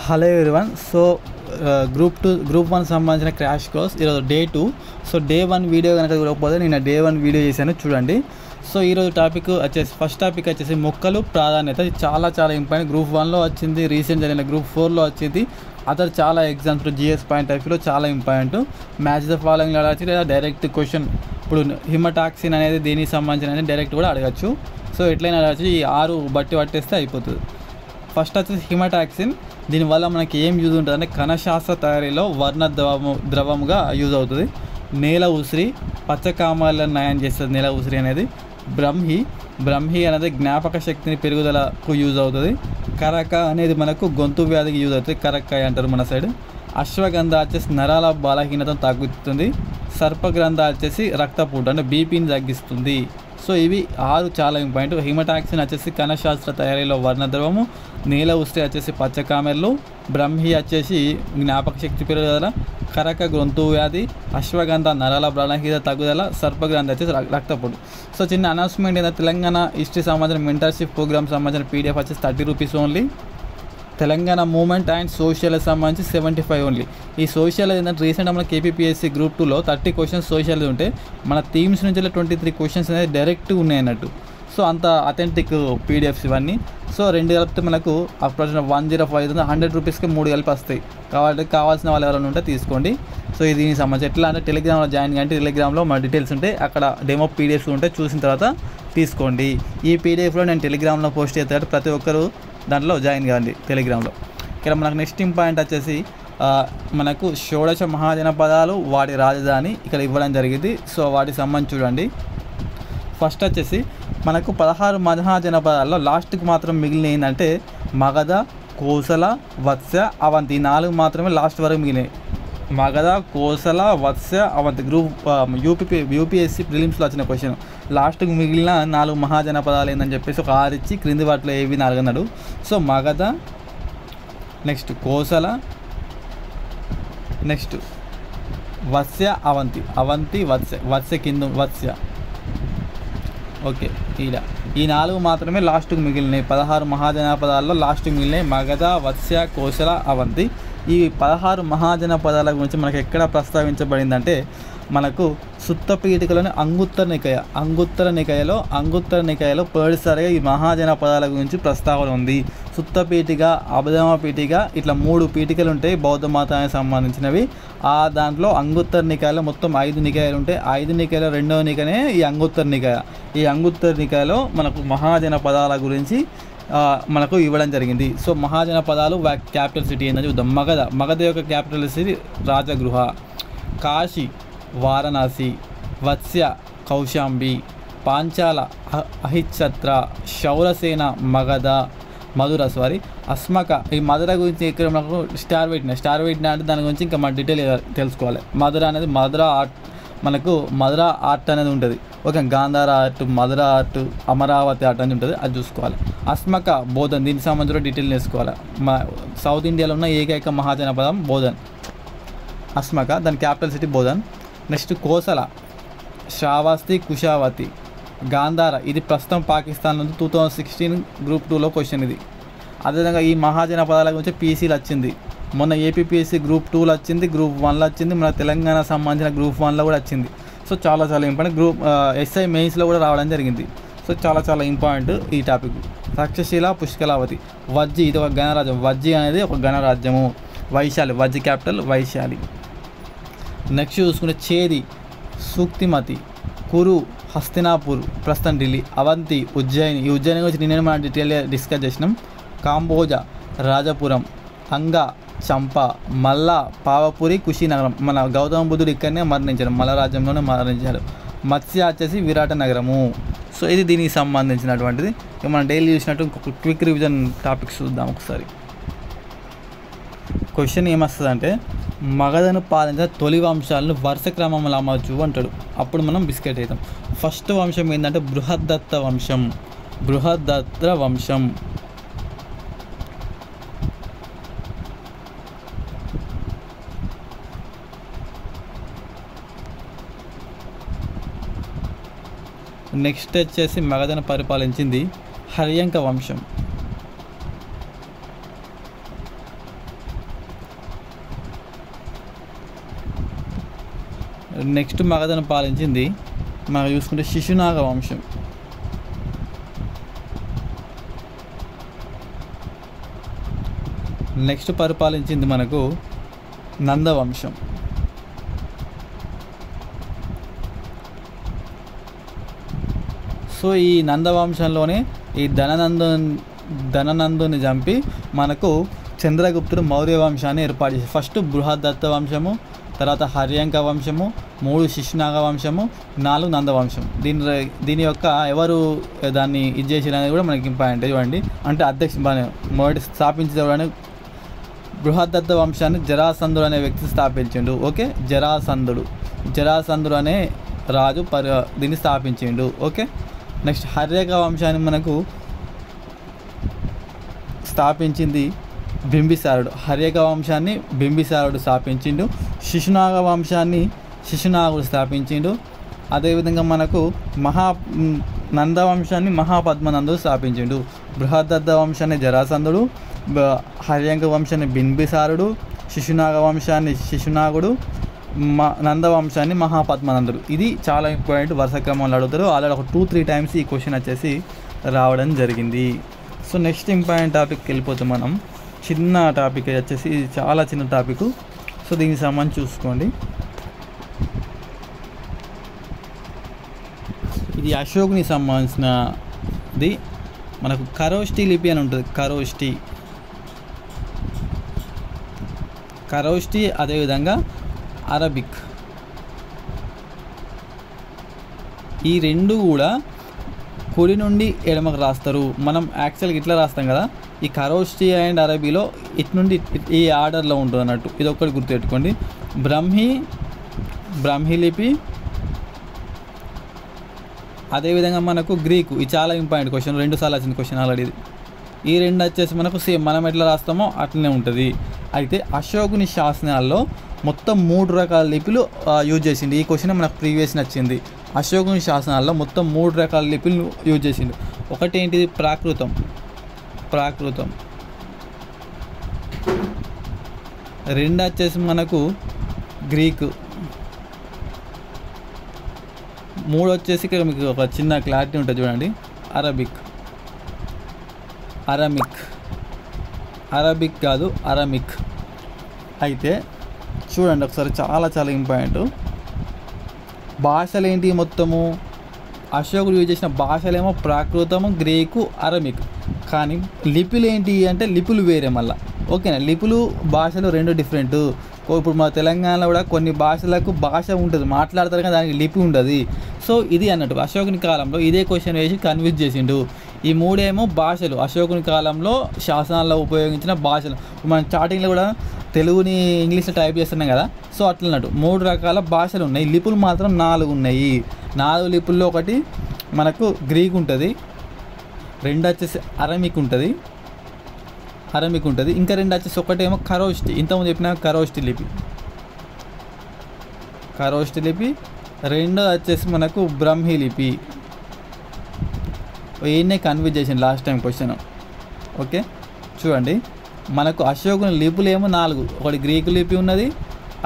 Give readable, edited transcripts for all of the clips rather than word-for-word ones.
Hello everyone. So group 1 సంబంధించిన crash course ఈరోజు day 2. So day 1 video కనుక చూడకపోతే నేను డే 1 వీడియో చేశాను, చూడండి. సో ఈరోజు టాపిక్ వచ్చేసి ఫస్ట్ టాపిక్ వచ్చేసి మొక్కలు ప్రాధాన్యత. ఇది చాలా ఇంపార్టెంట్. గ్రూప్ 1లో వచ్చింది, రీసెంట్ జరిగిన గ్రూప్ 4లో వచ్చింది. అతను చాలా ఎగ్జామ్స్ జిఎస్ పాయింట్ ఆఫ్ వ్యూలో చాలా ఇంపార్టెంట్. మ్యాచ్ ద ఫాలోయింగ్ అడగచ్చు, లేదా డైరెక్ట్ క్వశ్చన్. ఇప్పుడు హిమటాక్సిన్ అనేది దీనికి సంబంధించిన డైరెక్ట్ కూడా అడగచ్చు. సో ఎట్లయినా అడగచ్చు. ఈ 6 బట్టి పట్టేస్తే అయిపోతుంది. ఫస్ట్ వచ్చేసి హిమటాక్సిన్. దీనివల్ల మనకి ఏం యూజ్ ఉంటుంది అంటే కణశాస్త్ర తయారీలో వర్ణ ద్రవముగా యూజ్ అవుతుంది. నేల ఉసిరి పచ్చకామాలను నయం చేస్తుంది. నేల ఉసిరి అనేది బ్రహ్మి అనేది జ్ఞాపక శక్తిని పెరుగుదలకు యూజ్ అవుతుంది. కరక అనేది మనకు గొంతు వ్యాధికి యూజ్ అవుతుంది, కరక్కాయ అంటారు మన సైడ్. అశ్వగంధ వచ్చేసి నరాల బలహీనతను తగ్గుతుంది. సర్పగ్రంథ వచ్చేసి రక్తపోటు అంటే బీపీని తగ్గిస్తుంది. సో ఇవి 6 చాలా ఇంపార్టెంట్. హిమటాక్సిన్ వచ్చేసి కణశాస్త్ర తయారీలో వర్ణద్రవము, నేల ఉసిరి వచ్చేసి పచ్చకామెర్లు, బ్రహ్మి వచ్చేసి జ్ఞాపక శక్తి పెరుగుదల, కరక గొంతు వ్యాధి, అశ్వగంధ నరాల బలహీనత తగ్గుదల, సర్పగ్రంథి వచ్చేసి రక్తపోటు. సో చిన్న అనౌన్స్మెంట్ ఏంటంటే తెలంగాణ హిస్టరీ సంబంధించిన మెంటర్షిప్ ప్రోగ్రామ్ సంబంధించిన పీడిఎఫ్ వచ్చేసి 30 rupees only. Telangana movement and social సంబంధించి 75 ఓన్లీ. ఈ సోషల్ ఏంటంటే రీసెంట్గా మన కేపీపీఎస్సీ గ్రూప్ 2లో 30 క్వశ్చన్స్ సోషల్ ఉంటే మన థీమ్స్ నుంచి 23 క్వశ్చన్స్ అనేది డైరెక్ట్ ఉన్నాయి అన్నట్టు. సో అంత అథెంటిక్ పీడిఎఫ్స్ ఇవన్నీ. సో 2 కలిపితే మనకు అప్రాక్సిమేట్ 105 100 రూపీస్కి 3 కలిపి వస్తాయి. కాబట్టి కావాల్సిన వాళ్ళు ఎవరైనా ఉంటే తీసుకోండి. సో ఇది దీనికి సంబంధించి ఎట్లా అంటే టెలిగ్రామ్లో జాయిన్ అంటే టెలిగ్రామ్లో మన డీటెయిల్స్ ఉంటే అక్కడ డెమో పీడిఎఫ్స్ ఉంటే చూసిన తర్వాత తీసుకోండి. ఈ పీడిఎఫ్లో నేను టెలిగ్రామ్లో పోస్ట్ చేస్తాను, ప్రతి ఒక్కరు దాంట్లో జాయిన్ కావండి టెలిగ్రామ్లో. ఇక్కడ మనకు నెక్స్ట్ ఇంపార్టెంట్ వచ్చేసి మనకు షోడశ మహాజనపదాలు వాటి రాజధాని ఇక్కడ ఇవ్వడం జరిగింది. సో వాటికి సంబంధించి చూడండి. ఫస్ట్ వచ్చేసి మనకు 16 మహాజనపదాల్లో లాస్ట్కి మాత్రం మిగిలిన ఏంటంటే మగధ, కోసల, వత్స్య, అవంతి. 4 మాత్రమే లాస్ట్ వరకు మిగిలినాయి. మగధ, కోసల, వత్స్య, అవంతి. గ్రూప్ యూపీఎస్సీ ప్రిలిమ్స్లో వచ్చిన క్వశ్చన్. లాస్ట్కి మిగిలిన 4 మహాజనపదాలు ఏందని చెప్పేసి ఒక 6 ఇచ్చి క్రింది వాటిలో ఏవి 4 అన్నాడు. So Magadha, next Kosala, next Vatsa, Avanti Vatsa కింద వత్స్య. ఓకే, ఇలా ఈ 4 మాత్రమే లాస్ట్కి మిగిలినాయి. 16 మహాజనపదాల్లో లాస్ట్కి మిగిలినాయి మగధ, వత్స్య, కోసల, అవంతి. ఈ 16 మహాజనపదాల గురించి మనకు ఎక్కడ ప్రస్తావించబడిందంటే మనకు సుత్తపీఠికలోని అంగుత్తర నికాయలో పోయినసారిగా ఈ మహాజనపదాల గురించి ప్రస్తావన ఉంది. సుత్తపీఠిక, అభిధమ పీఠిక, ఇట్లా 3 పీఠికలు ఉంటాయి బౌద్ధ మతానికి సంబంధించినవి. దాంట్లో అంగుత్తర నికాయలో మొత్తం 5 నికాయలు ఉంటాయి. 5 నికాయలో 2వ నికాయనే ఈ అంగుత్తర నికాయ. ఈ అంగుత్తర నికాయలో మనకు మహాజనపదాల గురించి మనకు ఇవ్వడం జరిగింది. సో మహాజనపదాలు క్యాపిటల్ సిటీ ఏందని చూద్దాం. మగధ యొక్క క్యాపిటల్ సిటీ రాజగృహ, కాశీ వారణాసి, వత్స్య కౌశాంబి, పాంచాల అహిచ్చత్ర, శౌరసేన మగధ, అస్మక. ఈ మధుర గురించి ఇక్కడ మనకు స్టార్ పెట్టిన అంటే దాని గురించి ఇంకా మన డీటెయిల్ తెలుసుకోవాలి. మధుర అనేది మధుర ఆర్ట్ అనేది ఉంటుంది. ఓకే, గాంధార ఆర్ట్, మధుర ఆర్ట్, అమరావతి ఆర్ట్ అని ఉంటుంది, అది చూసుకోవాలి. అస్మక బోధన్, దీనికి సంబంధించిన డీటెయిల్ నేర్చుకోవాలి. సౌత్ ఇండియాలో ఉన్న ఏకైక మహాజనపదం బోధన్, అస్మక, దాని capital city Bodhan. Next Kosala, Shravasti, Kushavati. Gandhara, ఇది ప్రస్తుతం పాకిస్తాన్ నుంచి 2016 గ్రూప్ 2లో క్వశ్చన్ ఇది. అదేవిధంగా ఈ మహాజనపదాల గురించి పీసీలు వచ్చింది. మొన్న ఏపీపీఎస్సీ గ్రూప్ 2లో వచ్చింది, గ్రూప్ 1లో వచ్చింది, మన తెలంగాణ సంబంధించిన గ్రూప్ 1లో కూడా వచ్చింది. సో చాలా ఇంపార్టెంట్. గ్రూప్ ఎస్ఐ మెయిన్స్లో కూడా రావడం జరిగింది. సో చాలా ఇంపార్టెంట్ ఈ టాపిక్. తక్షశిల, పుష్కలావతి. వజ్జి, ఇది ఒక గణరాజ్యం. వజ్జి అనేది ఒక గణరాజ్యము. వైశాలి, వజ్జి క్యాపిటల్ వైశాలి. నెక్స్ట్ చూసుకుంటే చేది, సూక్తిమతి, కురు, హస్తినాపూర్, ప్రస్తుతం ఢిల్లీ, అవంతి, ఉజ్జయిని. ఈ ఉజ్జయిని గురించి నిన్న మనం డీటెయిల్గా డిస్కస్ చేసినాం. కాంబోజా, రాజపురం, అంగ, చంప, మల్ల, పావపురి, కుషినగరం. మన గౌతమ బుద్ధుడు ఇక్కడనే మరణించారు, మల్ల రాజ్యంలోనే మరణించారు. మత్స్య వచ్చేసి విరాట నగరము. సో ఇది దీనికి సంబంధించినటువంటిది. మనం డైలీ చూసినట్టు ఇంకొక క్విక్ రివిజన్ టాపిక్స్ చూద్దాం ఒకసారి. క్వశ్చన్ ఏమొస్తుందంటే మగధను పాలించిన తొలి వంశాలను వరుస క్రమంలో అమర్చు అంటాడు. అప్పుడు మనం బిస్కెట్ అవుతాం. ఫస్ట్ వంశం ఏంటంటే బృహద్దత్త వంశం. నెక్స్ట్ వచ్చేసి మగధను పరిపాలించింది హర్యంక వంశం. నెక్స్ట్ మగధను పాలించింది మనం చూసుకుంటే శిశునాగ వంశం. నెక్స్ట్ పరిపాలించింది మనకు నందవంశం. సో ఈ నందవంశంలోనే ఈ ధననందుని చంపి మనకు చంద్రగుప్తుడు మౌర్య వంశాన్ని ఏర్పాటు చేసి ఫస్ట్ బృహదత్త వంశము, తర్వాత హర్యంక వంశము, 3 శిశునాగ వంశము, 4 నందవంశం. దీని యొక్క ఎవరు దాన్ని ఇది చేసిన అనేది కూడా మనకి ఇంపార్టెంట్. చూడండి అంటే మొదటి స్థాపించిన చూడండి బృహదత్త వంశాన్ని జరాసంధుడు అనే వ్యక్తి స్థాపించిండు. ఓకే, జరాసంధుడు అనే రాజు దీన్ని స్థాపించిండు. ఓకే, నెక్స్ట్ హర్యక వంశాన్ని మనకు స్థాపించింది బింబిసారుడు. హర్యక వంశాన్ని బింబిసారుడు స్థాపించిండు. శిశునాగ వంశాన్ని శిశునాగుడు స్థాపించిండు. అదేవిధంగా మనకు నందవంశాన్ని మహాపద్మనందుడు స్థాపించిండు. బృహదత్త వంశాన్ని జరాసంధుడు, హర్యంక వంశాన్ని బింబిసారుడు, శిశునాగ వంశాన్ని శిశునాగుడు, నందవంశాన్ని మహాపద్మనందుడు. ఇది చాలా ఇంపార్టెంట్, వరుస క్రమంలో అడుగుతారు. ఆల్రెడీ ఒక 2-3 టైమ్స్ ఈ క్వశ్చన్ వచ్చేసి రావడం జరిగింది. సో నెక్స్ట్ ఇంపార్టెంట్ టాపిక్కి వెళ్ళిపోతే మనం చిన్న టాపిక్ వచ్చేసి ఇది చాలా చిన్న టాపిక్. సో దీనికి సంబంధించి చూసుకోండి. ఇది అశోకుని సంబంధించినది. మనకు ఖరోష్టి లిపి అని ఉంటుంది. ఖరోష్టి అదేవిధంగా అరబిక్. ఈ రెండు కూడా కుడి నుండి ఎడమకు రాస్తారు. మనం యాక్చువల్గా ఇట్లా రాస్తాం కదా. ఈ ఖరోష్టి అండ్ అరబీలో ఇటు నుండి ఈ ఆర్డర్లో ఉంటుంది అన్నట్టు. ఇది ఒక్కటి గుర్తుపెట్టుకోండి. బ్రహ్మీ లిపి, అదేవిధంగా మనకు గ్రీకు. ఇది చాలా ఇంపార్టెంట్ క్వశ్చన్, 2 సార్లు వచ్చిన క్వశ్చన్ ఆల్రెడీ. ఈ రెండు వచ్చేసి మనకు సేమ్ మనం ఎట్లా రాస్తామో అట్లనే ఉంటుంది. అయితే అశోకుని శాసనాల్లో మొత్తం 3 రకాల లిపిలు యూజ్ చేసిండు. ఈ క్వశ్చన్ మనకు ప్రీవియస్ నచ్చింది. అశోకుని శాసనాల్లో మొత్తం 3 రకాల లిపిలు యూజ్ చేసిండు. ఒకటి ఏంటిది? ప్రాకృతం. రెండు వచ్చేసి మనకు గ్రీకు. 3 వచ్చేసి ఇక్కడ మీకు ఒక చిన్న క్లారిటీ ఉంటుంది చూడండి, అరబిక్ కాదు అరమిక్. అయితే చూడండి ఒకసారి, చాలా చాలా ఇంపార్టెంట్. భాషలు ఏంటి మొత్తము? అశోకుడు యూజ్ చేసిన భాషలేమో ప్రాకృతము, గ్రీకు, అరమిక్. కానీ లిపులు ఏంటి అంటే లిపులు వేరే మళ్ళీ. ఓకేనా, లిపులు భాషలు 2 డిఫరెంట్. ఇప్పుడు మన తెలంగాణలో కూడా కొన్ని భాషలకు భాష ఉంటుంది, మాట్లాడతారు కానీ దానికి లిపి ఉండదు. సో ఇది అన్నట్టు అశోకుని కాలంలో ఇదే క్వశ్చన్ వేసి కన్విన్స్ చేసిండు. ఈ 3 ఏమో భాషలు, అశోకుని కాలంలో శాసనాల్లో ఉపయోగించిన భాషలు. మనం స్టార్టింగ్లో కూడా తెలుగుని ఇంగ్లీష్లో టైప్ చేస్తున్నాం కదా. సో అట్లా అన్నట్టు 3 రకాల భాషలు ఉన్నాయి. లిపులు మాత్రం 4 ఉన్నాయి. 4 లిపుల్లో ఒకటి మనకు గ్రీక్ ఉంటుంది, 2 వచ్చేసి అరమిక్ ఉంటుంది, ఇంకా 2 వచ్చేసి ఒకటేమో ఖరోష్టి. ఇంతకుముందు చెప్పిన ఖరోష్టి లిపి, 2 వచ్చేసి మనకు బ్రహ్మీ లిపి. ఈయన్నే కన్ఫ్యూజ్ చేసింది లాస్ట్ టైం క్వశ్చన్. ఓకే, చూడండి మనకు అశోకుని లిపులు ఏమో 4. ఒకటి గ్రీకు లిపి ఉన్నది,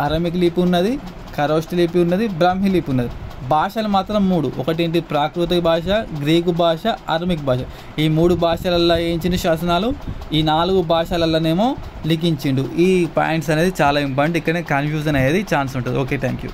అరమిక్ లిపి ఉన్నది, ఖరోష్టి లిపి ఉన్నది, బ్రహ్మీ లిపి ఉన్నది. భాషలు మాత్రం 3. ఒకటేంటి? ప్రాకృతిక భాష, గ్రీకు భాష, అరమిక్ భాష. ఈ 3 భాషలల్లో వేయించిన శాసనాలు, ఈ 4 భాషలలోనేమో లిఖించిండు. ఈ పాయింట్స్ అనేది చాలా ఇంపార్టెంట్. ఇక్కడనే కన్ఫ్యూజన్ అయ్యేది ఛాన్స్ ఉంటుంది. Okay, thank you.